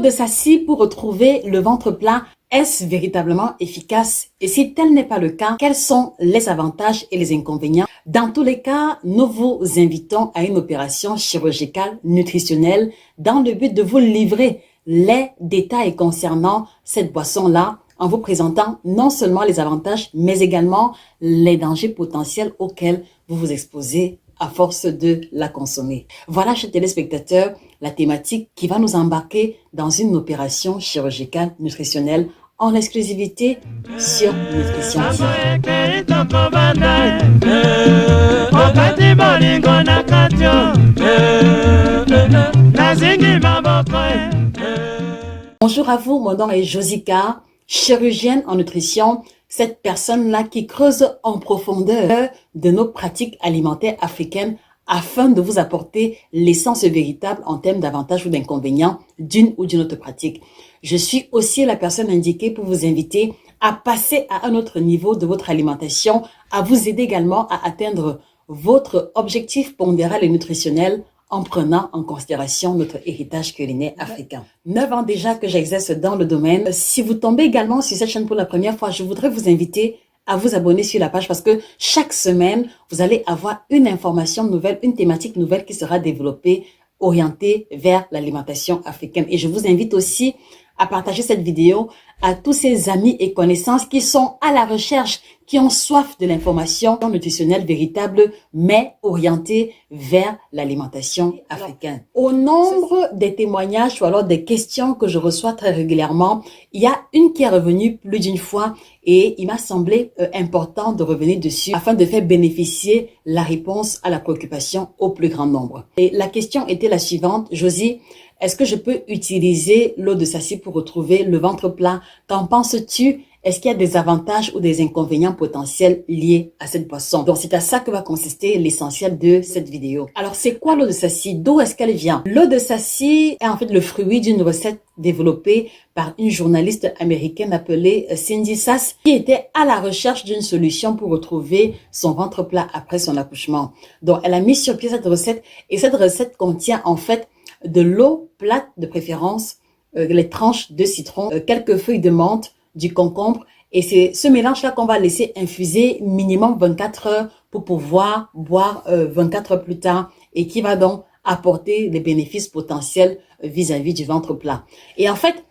de Saci pour retrouver le ventre plat, est-ce véritablement efficace? Et si tel n'est pas le cas, quels sont les avantages et les inconvénients? Dans tous les cas, nous vous invitons à une opération chirurgicale nutritionnelle dans le but de vous livrer les détails concernant cette boisson-là en vous présentant non seulement les avantages, mais également les dangers potentiels auxquels vous vous exposez à force de la consommer. Voilà, chers téléspectateurs, la thématique qui va nous embarquer dans une opération chirurgicale nutritionnelle en exclusivité sur Nutrition TV. Bonjour à vous, mon nom est Josica, chirurgienne en nutrition, cette personne-là qui creuse en profondeur de nos pratiques alimentaires africaines afin de vous apporter l'essence véritable en termes d'avantages ou d'inconvénients d'une ou d'une autre pratique. Je suis aussi la personne indiquée pour vous inviter à passer à un autre niveau de votre alimentation, à vous aider également à atteindre votre objectif pondéral et nutritionnel en prenant en considération notre héritage culinaire africain. 9 ans déjà que j'exerce dans le domaine. Si vous tombez également sur cette chaîne pour la première fois, je voudrais vous inviter à vous abonner sur la page parce que chaque semaine, vous allez avoir une information nouvelle, une thématique nouvelle qui sera développée, orientée vers l'alimentation africaine. Et je vous invite aussi à partager cette vidéo à tous ces amis et connaissances qui sont à la recherche, qui ont soif de l'information nutritionnelle véritable, mais orientée vers l'alimentation africaine. Au nombre des témoignages ou alors des questions que je reçois très régulièrement, il y a une qui est revenue plus d'une fois et il m'a semblé important de revenir dessus afin de faire bénéficier la réponse à la préoccupation au plus grand nombre. Et la question était la suivante: Josie, est-ce que je peux utiliser l'eau de Saci pour retrouver le ventre plat? Qu'en penses-tu? Est-ce qu'il y a des avantages ou des inconvénients potentiels liés à cette boisson? Donc, c'est à ça que va consister l'essentiel de cette vidéo. Alors, c'est quoi l'eau de Saci? D'où est-ce qu'elle vient? L'eau de Saci est en fait le fruit d'une recette développée par une journaliste américaine appelée Cindy Sass, qui était à la recherche d'une solution pour retrouver son ventre plat après son accouchement. Donc, elle a mis sur pied cette recette et cette recette contient en fait de l'eau plate de préférence, les tranches de citron, quelques feuilles de menthe, du concombre, et c'est ce mélange-là qu'on va laisser infuser minimum 24 heures pour pouvoir boire 24 heures plus tard et qui va donc apporter des bénéfices potentiels vis-à-vis du ventre plat. Et en fait,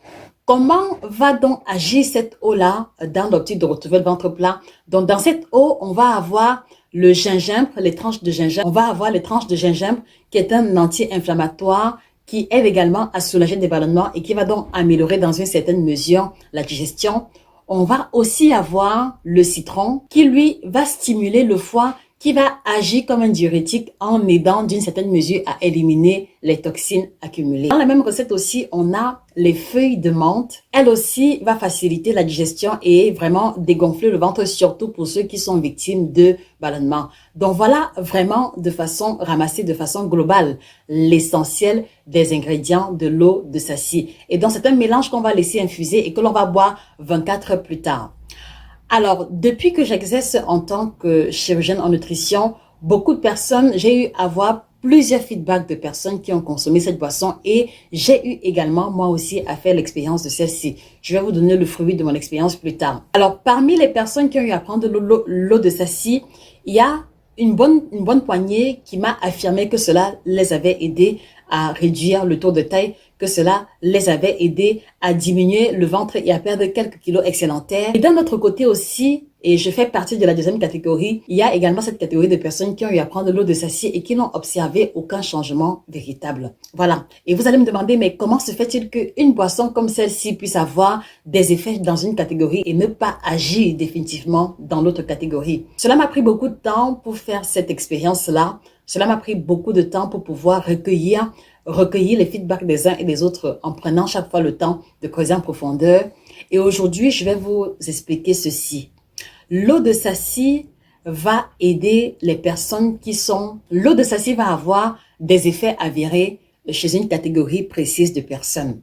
comment va donc agir cette eau-là dans l'optique de retrouver le ventre plat? Donc, dans cette eau, on va avoir le gingembre, les tranches de gingembre. On va avoir les tranches de gingembre qui est un anti-inflammatoire qui aide également à soulager des ballonnements et qui va donc améliorer dans une certaine mesure la digestion. On va aussi avoir le citron qui, lui, va stimuler le foie, qui va agir comme un diurétique en aidant d'une certaine mesure à éliminer les toxines accumulées. Dans la même recette aussi, on a les feuilles de menthe. Elle aussi va faciliter la digestion et vraiment dégonfler le ventre, surtout pour ceux qui sont victimes de ballonnements. Donc voilà vraiment de façon ramassée, de façon globale, l'essentiel des ingrédients de l'eau de Saci. Et donc c'est un mélange qu'on va laisser infuser et que l'on va boire 24 heures plus tard. Alors, depuis que j'exerce en tant que chirurgienne en nutrition, beaucoup de personnes, j'ai eu à avoir plusieurs feedbacks de personnes qui ont consommé cette boisson et j'ai eu également, moi aussi, à faire l'expérience de celle-ci. Je vais vous donner le fruit de mon expérience plus tard. Alors, parmi les personnes qui ont eu à prendre l'eau de Saci, il y a une bonne poignée qui m'a affirmé que cela les avait aidés à réduire le tour de taille, que cela les avait aidés à diminuer le ventre et à perdre quelques kilos excédentaires. Et d'un autre côté aussi, et je fais partie de la deuxième catégorie, il y a également cette catégorie de personnes qui ont eu à prendre l'eau de Saci et qui n'ont observé aucun changement véritable. Voilà. Et vous allez me demander, mais comment se fait-il qu'une boisson comme celle-ci puisse avoir des effets dans une catégorie et ne pas agir définitivement dans l'autre catégorie? Cela m'a pris beaucoup de temps pour faire cette expérience-là. Cela m'a pris beaucoup de temps pour pouvoir recueillir les feedbacks des uns et des autres en prenant chaque fois le temps de creuser en profondeur. Et aujourd'hui, je vais vous expliquer ceci. L'eau de Saci va aider les personnes qui sont... L'eau de Saci va avoir des effets avérés chez une catégorie précise de personnes.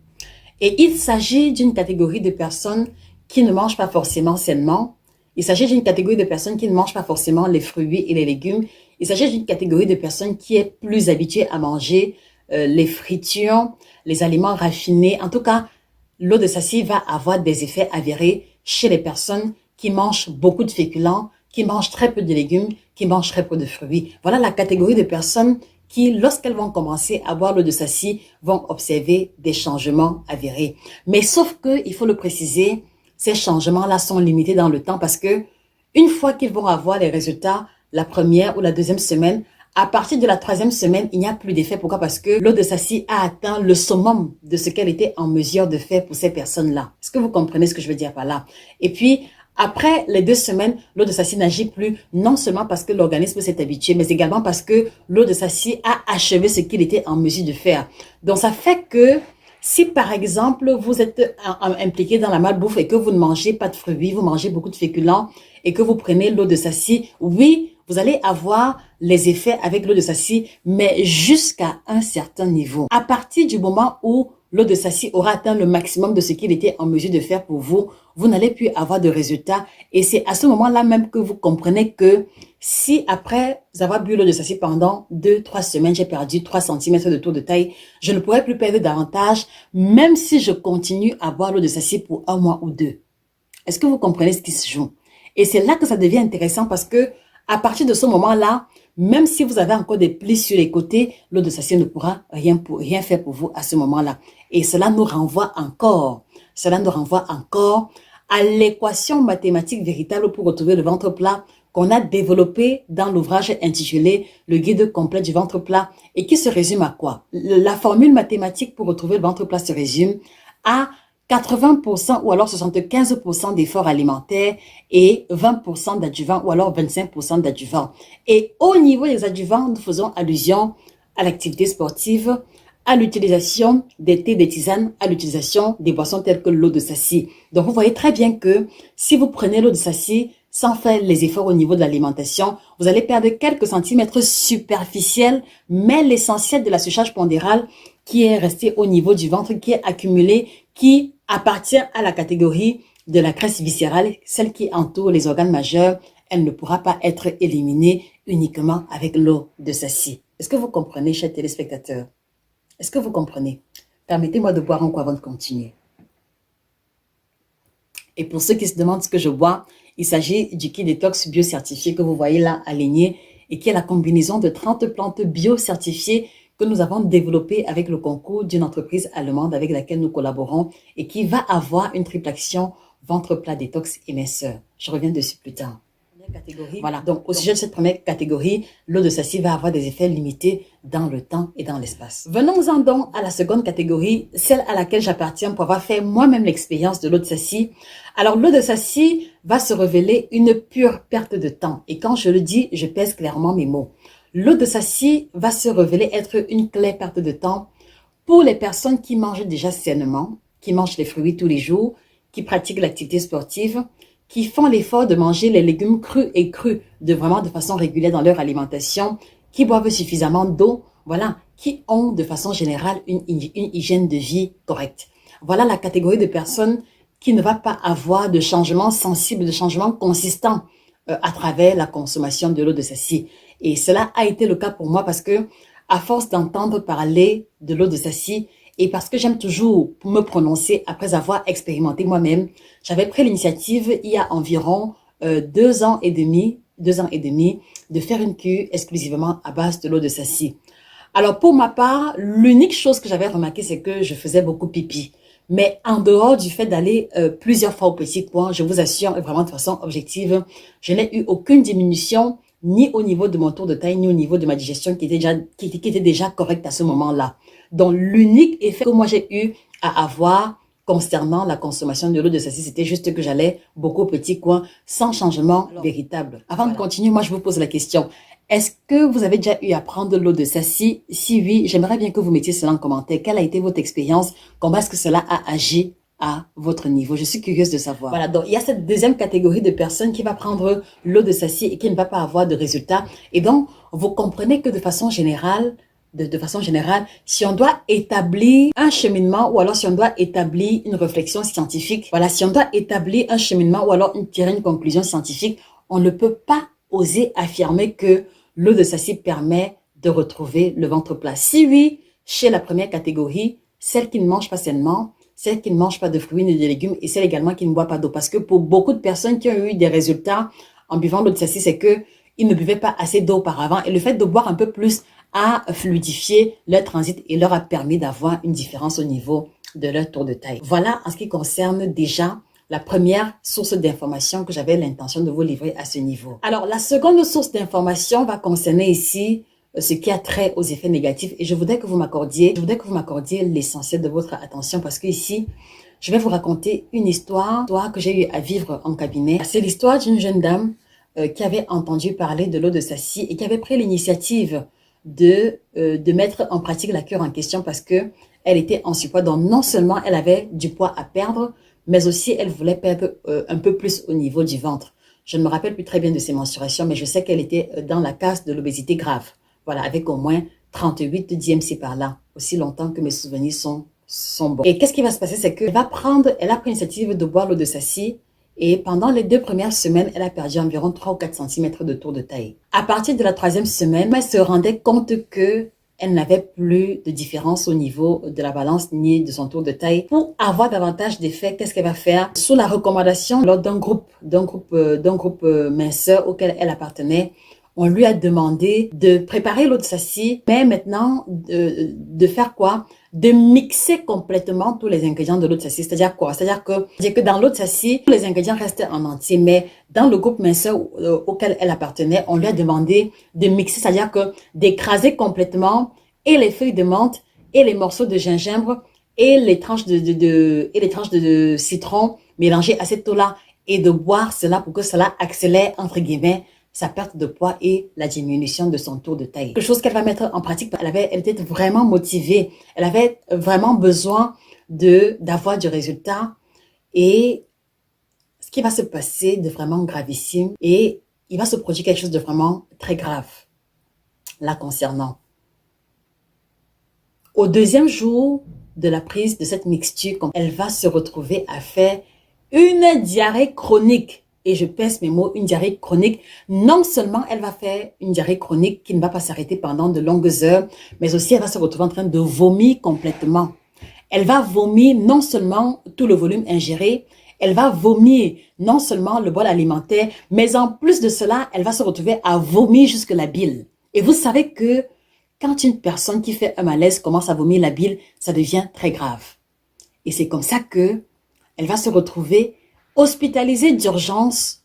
Et il s'agit d'une catégorie de personnes qui ne mangent pas forcément sainement. Il s'agit d'une catégorie de personnes qui ne mangent pas forcément les fruits et les légumes. Il s'agit d'une catégorie de personnes qui est plus habituée à manger les fritures, les aliments raffinés. En tout cas, l'eau de sassi va avoir des effets avérés chez les personnes qui mangent beaucoup de féculents, qui mangent très peu de légumes, qui mangent très peu de fruits. Voilà la catégorie de personnes qui, lorsqu'elles vont commencer à boire l'eau de sassi, vont observer des changements avérés. Mais sauf que, il faut le préciser, ces changements-là sont limités dans le temps parce que une fois qu'ils vont avoir les résultats, la première ou la deuxième semaine, à partir de la troisième semaine, il n'y a plus d'effet. Pourquoi? Parce que l'eau de sassi a atteint le summum de ce qu'elle était en mesure de faire pour ces personnes-là. Est-ce que vous comprenez ce que je veux dire par là? Et puis, après les 2 semaines, l'eau de sassi n'agit plus, non seulement parce que l'organisme s'est habitué, mais également parce que l'eau de sassi a achevé ce qu'il était en mesure de faire. Donc, ça fait que si par exemple, vous êtes impliqué dans la malbouffe et que vous ne mangez pas de fruits, vous mangez beaucoup de féculents et que vous prenez l'eau de sassi, oui, vous allez avoir les effets avec l'eau de sassi, mais jusqu'à un certain niveau. À partir du moment où l'eau de sassi aura atteint le maximum de ce qu'il était en mesure de faire pour vous, vous n'allez plus avoir de résultats. Et c'est à ce moment-là même que vous comprenez que si après avoir bu l'eau de sassi pendant 2-3 semaines, j'ai perdu 3 cm de tour de taille, je ne pourrai plus perdre davantage, même si je continue à boire l'eau de sassi pour 1 mois ou 2. Est-ce que vous comprenez ce qui se joue? Et c'est là que ça devient intéressant parce que à partir de ce moment-là, même si vous avez encore des plis sur les côtés, l'eau de sassi ne pourra rien faire pour vous à ce moment-là. Et cela nous renvoie encore à l'équation mathématique véritable pour retrouver le ventre plat qu'on a développé dans l'ouvrage intitulé Le guide complet du ventre plat et qui se résume à quoi? La formule mathématique pour retrouver le ventre plat se résume à 80% ou alors 75% d'efforts alimentaires et 20% d'adjuvants ou alors 25% d'adjuvants. Et au niveau des adjuvants, nous faisons allusion à l'activité sportive, à l'utilisation des thés, des tisanes, à l'utilisation des boissons telles que l'eau de sassi. Donc, vous voyez très bien que si vous prenez l'eau de sassi sans faire les efforts au niveau de l'alimentation, vous allez perdre quelques centimètres superficiels, mais l'essentiel de la surcharge pondérale qui est resté au niveau du ventre, qui est accumulé, qui appartient à la catégorie de la graisse viscérale, celle qui entoure les organes majeurs, elle ne pourra pas être éliminée uniquement avec l'eau de sassi. Est-ce que vous comprenez, chers téléspectateurs? Est-ce que vous comprenez? Permettez-moi de boire un coup avant de continuer. Et pour ceux qui se demandent ce que je bois, il s'agit du Kit Detox bio certifié que vous voyez là aligné et qui est la combinaison de 30 plantes bio certifiées que nous avons développé avec le concours d'une entreprise allemande avec laquelle nous collaborons et qui va avoir une triple action ventre plat, détox et minceur. Je reviens dessus plus tard. Voilà, donc au sujet de cette première catégorie, l'eau de sassi va avoir des effets limités dans le temps et dans l'espace. Venons-en donc à la seconde catégorie, celle à laquelle j'appartiens pour avoir fait moi-même l'expérience de l'eau de sassi. Alors l'eau de sassi va se révéler une pure perte de temps et quand je le dis, je pèse clairement mes mots. L'eau de sassi va se révéler être une claire perte de temps pour les personnes qui mangent déjà sainement, qui mangent les fruits tous les jours, qui pratiquent l'activité sportive, qui font l'effort de manger les légumes crus et crus de façon régulière dans leur alimentation, qui boivent suffisamment d'eau, voilà, qui ont de façon générale une hygiène de vie correcte. Voilà la catégorie de personnes qui ne va pas avoir de changement sensible, de changement consistant à travers la consommation de l'eau de sassi. Et cela a été le cas pour moi parce que, à force d'entendre parler de l'eau de sassi, et parce que j'aime toujours me prononcer après avoir expérimenté moi-même, j'avais pris l'initiative il y a environ 2 ans et demi, de faire une cure exclusivement à base de l'eau de sassi. Alors pour ma part, l'unique chose que j'avais remarqué, c'est que je faisais beaucoup pipi. Mais en dehors du fait d'aller plusieurs fois au petit coin, je vous assure vraiment de façon objective, je n'ai eu aucune diminution ni au niveau de mon tour de taille, ni au niveau de ma digestion qui était déjà correcte à ce moment-là. Donc, l'unique effet que moi j'ai eu à avoir concernant la consommation de l'eau de sassi, c'était juste que j'allais beaucoup au petit coin sans changement véritable. Avant de continuer, moi je vous pose la question. Est-ce que vous avez déjà eu à prendre de l'eau de sassi? Si oui, j'aimerais bien que vous mettiez cela en commentaire. Quelle a été votre expérience? Comment est-ce que cela a agi à votre niveau? Je suis curieuse de savoir. Voilà, donc il y a cette deuxième catégorie de personnes qui va prendre l'eau de sassi et qui ne va pas avoir de résultats. Et donc, vous comprenez que de façon générale, si on doit établir un cheminement ou alors si on doit établir une réflexion scientifique, voilà, si on doit établir un cheminement ou alors tirer une conclusion scientifique, on ne peut pas oser affirmer que l'eau de sassi permet de retrouver le ventre plat. Si oui, chez la première catégorie, celle qui ne mange pas sainement, celle qui ne mange pas de fruits ni de légumes et celle également qui ne boit pas d'eau. Parce que pour beaucoup de personnes qui ont eu des résultats en buvant l'eau de sassi, c'est que ils ne buvaient pas assez d'eau auparavant. Et le fait de boire un peu plus a fluidifié leur transit et leur a permis d'avoir une différence au niveau de leur tour de taille. Voilà en ce qui concerne déjà la première source d'information que j'avais l'intention de vous livrer à ce niveau. Alors, la seconde source d'information va concerner ici ce qui a trait aux effets négatifs et je voudrais que vous m'accordiez l'essentiel de votre attention parce que ici, je vais vous raconter une histoire que j'ai eu à vivre en cabinet. C'est l'histoire d'une jeune dame qui avait entendu parler de l'eau de sassi et qui avait pris l'initiative de mettre en pratique la cure en question parce que elle était en surpoids. Donc, non seulement elle avait du poids à perdre, mais aussi elle voulait perdre un peu plus au niveau du ventre. Je ne me rappelle plus très bien de ses mensurations, mais je sais qu'elle était dans la case de l'obésité grave. Voilà, avec au moins 38 DMC par là, aussi longtemps que mes souvenirs sont bons. Et qu'est-ce qui va se passer, c'est qu'elle a pris l'initiative de boire l'eau de sassi et pendant les 2 premières semaines, elle a perdu environ 3 ou 4 cm de tour de taille. À partir de la 3e semaine, elle se rendait compte que elle n'avait plus de différence au niveau de la balance ni de son tour de taille. Pour avoir davantage d'effets, qu'est-ce qu'elle va faire? Sous la recommandation d'un groupe minceur auquel elle appartenait, on lui a demandé de préparer l'eau de sassi, mais maintenant de faire quoi? De mixer complètement tous les ingrédients de l'eau de sassi. C'est-à-dire quoi? C'est-à-dire que dans l'eau de sassi, tous les ingrédients restaient en entier, mais dans le groupe minceur auquel elle appartenait, on lui a demandé de mixer, c'est-à-dire que d'écraser complètement et les feuilles de menthe et les morceaux de gingembre et les tranches de citron mélangées à cette eau-là et de boire cela pour que cela accélère, entre guillemets, sa perte de poids et la diminution de son tour de taille. Quelque chose qu'elle va mettre en pratique, elle était vraiment motivée. Elle avait vraiment besoin d'avoir du résultat et ce qui va se passer de vraiment gravissime et il va se produire quelque chose de vraiment très grave là concernant. Au 2e jour de la prise de cette mixture, elle va se retrouver à faire une diarrhée chronique. Et je pèse mes mots, une diarrhée chronique. Non seulement elle va faire une diarrhée chronique qui ne va pas s'arrêter pendant de longues heures, mais aussi elle va se retrouver en train de vomir complètement. Elle va vomir non seulement tout le volume ingéré, elle va vomir non seulement le bol alimentaire, mais en plus de cela, elle va se retrouver à vomir jusque la bile. Et vous savez que quand une personne qui fait un malaise commence à vomir la bile, ça devient très grave. Et c'est comme ça que elle va se retrouver hospitalisée d'urgence,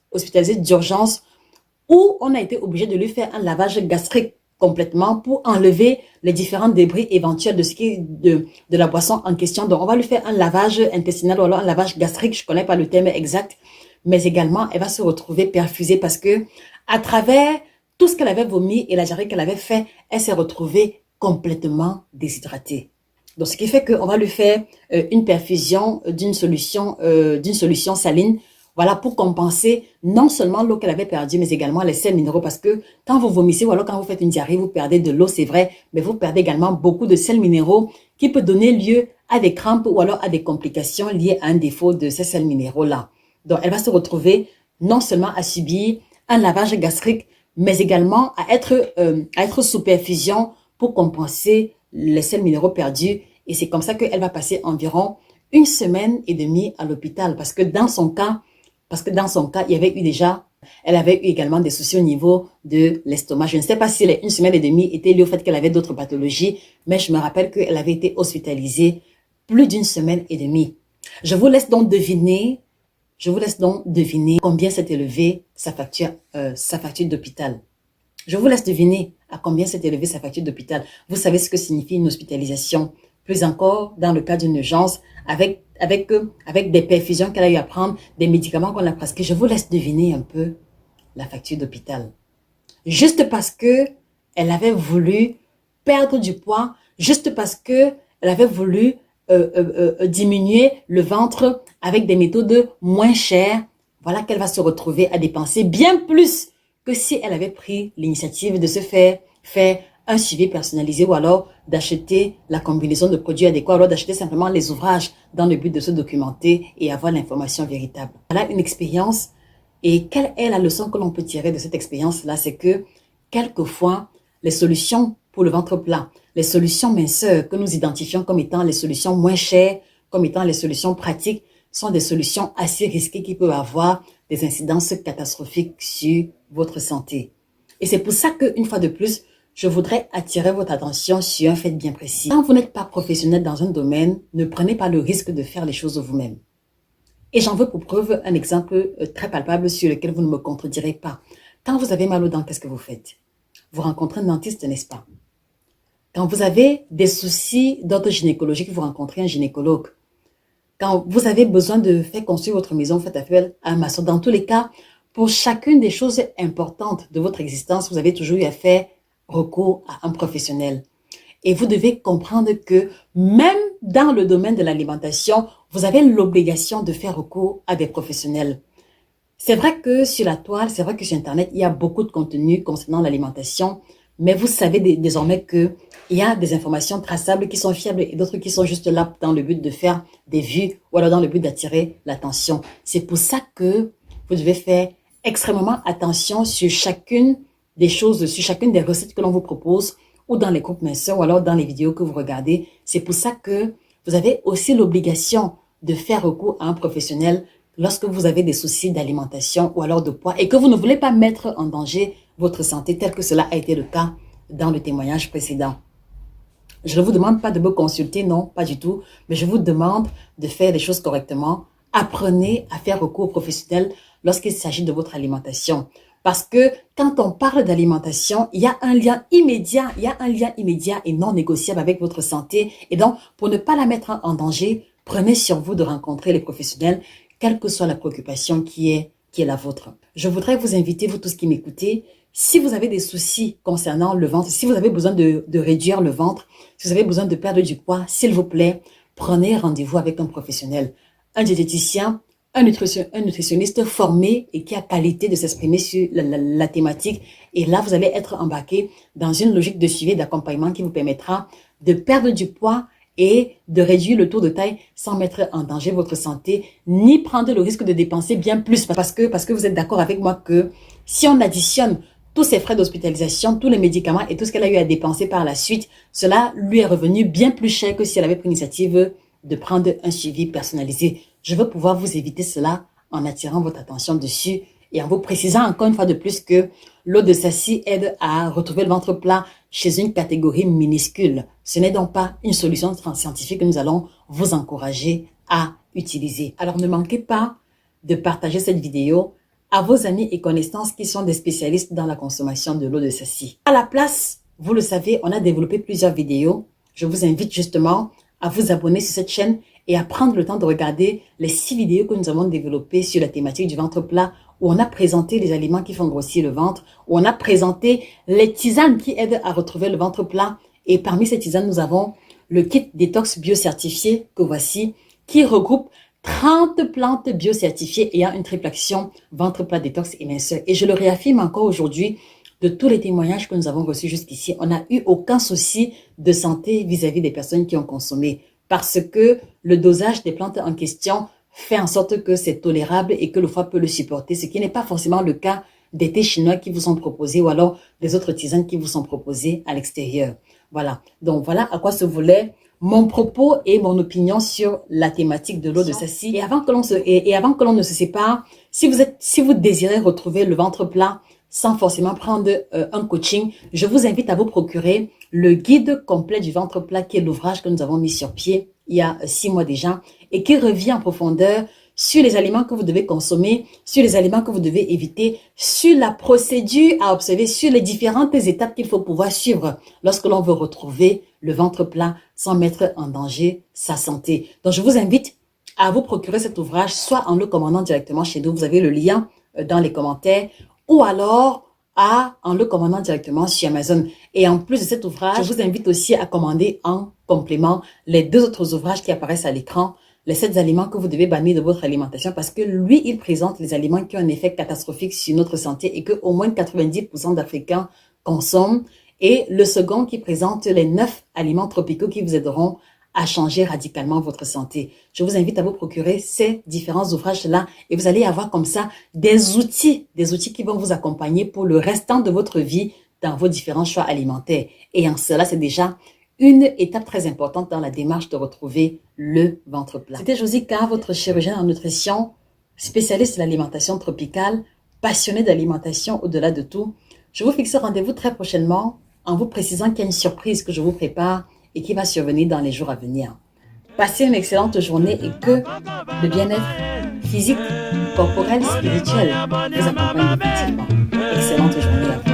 où on a été obligé de lui faire un lavage gastrique complètement pour enlever les différents débris éventuels de la boisson en question. Donc, on va lui faire un lavage intestinal ou alors un lavage gastrique, je ne connais pas le terme exact, mais également, elle va se retrouver perfusée parce que à travers tout ce qu'elle avait vomi et la diarrhée qu'elle avait fait, elle s'est retrouvée complètement déshydratée. Donc, ce qui fait qu'on va lui faire une perfusion d'une solution saline, voilà, pour compenser non seulement l'eau qu'elle avait perdue, mais également les sels minéraux. Parce que quand vous vomissez ou alors quand vous faites une diarrhée, vous perdez de l'eau, c'est vrai, mais vous perdez également beaucoup de sels minéraux qui peut donner lieu à des crampes ou alors à des complications liées à un défaut de ces sels minéraux-là. Donc, elle va se retrouver non seulement à subir un lavage gastrique, mais également à être sous perfusion pour compenser les sels minéraux perdus. Et c'est comme ça qu'elle va passer environ 1 semaine et demie à l'hôpital. Parce que dans son cas, elle avait eu également des soucis au niveau de l'estomac. Je ne sais pas si les 1 semaine et demie étaient liées au fait qu'elle avait d'autres pathologies, mais je me rappelle qu'elle avait été hospitalisée plus d'1 semaine et demie. Je vous laisse donc deviner combien s'est élevée sa facture d'hôpital. Je vous laisse deviner à combien s'est élevée sa facture d'hôpital. Vous savez ce que signifie une hospitalisation. Plus encore, dans le cas d'une urgence, avec des perfusions qu'elle a eu à prendre, des médicaments qu'on a prescrits. Je vous laisse deviner un peu la facture d'hôpital. Juste parce que elle avait voulu perdre du poids, juste parce que elle avait voulu diminuer le ventre avec des méthodes moins chères, voilà qu'elle va se retrouver à dépenser bien plus que si elle avait pris l'initiative de se faire un suivi personnalisé ou alors d'acheter la combinaison de produits adéquats ou alors d'acheter simplement les ouvrages dans le but de se documenter et avoir l'information véritable. Voilà une expérience et quelle est la leçon que l'on peut tirer de cette expérience-là? C'est que quelquefois, les solutions pour le ventre plat. Les solutions minceurs que nous identifions comme étant les solutions moins chères, comme étant les solutions pratiques, sont des solutions assez risquées qui peuvent avoir des incidences catastrophiques sur votre santé. Et c'est pour ça qu'une fois de plus, je voudrais attirer votre attention sur un fait bien précis. Quand vous n'êtes pas professionnel dans un domaine, ne prenez pas le risque de faire les choses vous-même. Et j'en veux pour preuve un exemple très palpable sur lequel vous ne me contredirez pas. Quand vous avez mal aux dents, qu'est-ce que vous faites? Vous rencontrez un dentiste, n'est-ce pas? Quand vous avez des soucis d'ordre gynécologique, vous rencontrez un gynécologue. Quand vous avez besoin de faire construire votre maison, faites appel à un maçon. Dans tous les cas, pour chacune des choses importantes de votre existence, vous avez toujours eu à faire recours à un professionnel. Et vous devez comprendre que même dans le domaine de l'alimentation, vous avez l'obligation de faire recours à des professionnels. C'est vrai que sur la toile, c'est vrai que sur Internet, il y a beaucoup de contenu concernant l'alimentation, mais vous savez désormais qu'il y a des informations traçables qui sont fiables et d'autres qui sont juste là dans le but de faire des vues ou alors dans le but d'attirer l'attention. C'est pour ça que vous devez faire extrêmement attention sur chacune des choses, sur chacune des recettes que l'on vous propose ou dans les groupes minceurs ou alors dans les vidéos que vous regardez. C'est pour ça que vous avez aussi l'obligation de faire recours à un professionnel lorsque vous avez des soucis d'alimentation ou alors de poids et que vous ne voulez pas mettre en danger votre santé tel que cela a été le cas dans le témoignage précédent. Je ne vous demande pas de me consulter, non, pas du tout, mais je vous demande de faire les choses correctement. Apprenez à faire recours aux professionnels lorsqu'il s'agit de votre alimentation. Parce que quand on parle d'alimentation, il y a un lien immédiat, et non négociable avec votre santé. Et donc, pour ne pas la mettre en danger, prenez sur vous de rencontrer les professionnels, quelle que soit la préoccupation qui est la vôtre. Je voudrais vous inviter, vous tous qui m'écoutez, si vous avez des soucis concernant le ventre, si vous avez besoin de réduire le ventre, si vous avez besoin de perdre du poids, s'il vous plaît, prenez rendez-vous avec un professionnel, un diététicien, un nutritionniste formé et qui a qualité de s'exprimer sur la thématique. Et là, vous allez être embarqué dans une logique de suivi et d'accompagnement qui vous permettra de perdre du poids et de réduire le taux de taille sans mettre en danger votre santé, ni prendre le risque de dépenser bien plus. Parce que vous êtes d'accord avec moi que si on additionne tous ses frais d'hospitalisation, tous les médicaments et tout ce qu'elle a eu à dépenser par la suite, cela lui est revenu bien plus cher que si elle avait pris l'initiative de prendre un suivi personnalisé. Je veux pouvoir vous éviter cela en attirant votre attention dessus et en vous précisant encore une fois de plus que l'eau de Sassi aide à retrouver le ventre plat chez une catégorie minuscule. Ce n'est donc pas une solution scientifique que nous allons vous encourager à utiliser. Alors ne manquez pas de partager cette vidéo à vos amis et connaissances qui sont des spécialistes dans la consommation de l'eau de Sassi. À la place, vous le savez, on a développé plusieurs vidéos. Je vous invite justement à vous abonner sur cette chaîne et à prendre le temps de regarder les 6 vidéos que nous avons développées sur la thématique du ventre plat, où on a présenté les aliments qui font grossir le ventre, où on a présenté les tisanes qui aident à retrouver le ventre plat. Et parmi ces tisanes, nous avons le kit détox bio-certifié que voici, qui regroupe 30 plantes bio-certifiées ayant une triple action ventre plat, détox et minceur. Et je le réaffirme encore aujourd'hui, de tous les témoignages que nous avons reçus jusqu'ici, on n'a eu aucun souci de santé vis-à-vis des personnes qui ont consommé. Parce que le dosage des plantes en question fait en sorte que c'est tolérable et que le foie peut le supporter, ce qui n'est pas forcément le cas des thés chinois qui vous sont proposés ou alors des autres tisanes qui vous sont proposées à l'extérieur. Voilà. Donc voilà à quoi se voulait mon propos et mon opinion sur la thématique de l'eau de Sassi. Et avant que l'on ne se sépare, si vous désirez retrouver le ventre plat sans forcément prendre un coaching, je vous invite à vous procurer le guide complet du ventre plat, qui est l'ouvrage que nous avons mis sur pied il y a 6 mois déjà et qui revient en profondeur sur les aliments que vous devez consommer, sur les aliments que vous devez éviter, sur la procédure à observer, sur les différentes étapes qu'il faut pouvoir suivre lorsque l'on veut retrouver le ventre plat sans mettre en danger sa santé. Donc, je vous invite à vous procurer cet ouvrage, soit en le commandant directement chez nous, vous avez le lien dans les commentaires, ou alors en le commandant directement sur Amazon. Et en plus de cet ouvrage, je vous invite aussi à commander en complément les 2 autres ouvrages qui apparaissent à l'écran, les 7 aliments que vous devez bannir de votre alimentation, parce que lui, il présente les aliments qui ont un effet catastrophique sur notre santé et que au moins 90% d'Africains consomment. Et le second qui présente les 9 aliments tropicaux qui vous aideront à changer radicalement votre santé. Je vous invite à vous procurer ces différents ouvrages-là et vous allez avoir comme ça des outils qui vont vous accompagner pour le restant de votre vie dans vos différents choix alimentaires. Et en cela, c'est déjà une étape très importante dans la démarche de retrouver le ventre plat. C'était Josie K, votre chirurgienne en nutrition, spécialiste de l'alimentation tropicale, passionnée d'alimentation au-delà de tout. Je vous fixe rendez-vous très prochainement en vous précisant qu'il y a une surprise que je vous prépare et qui va survenir dans les jours à venir. Passez une excellente journée et que le bien-être physique, corporel, spirituel vous accompagne définitivement. Excellente journée à vous.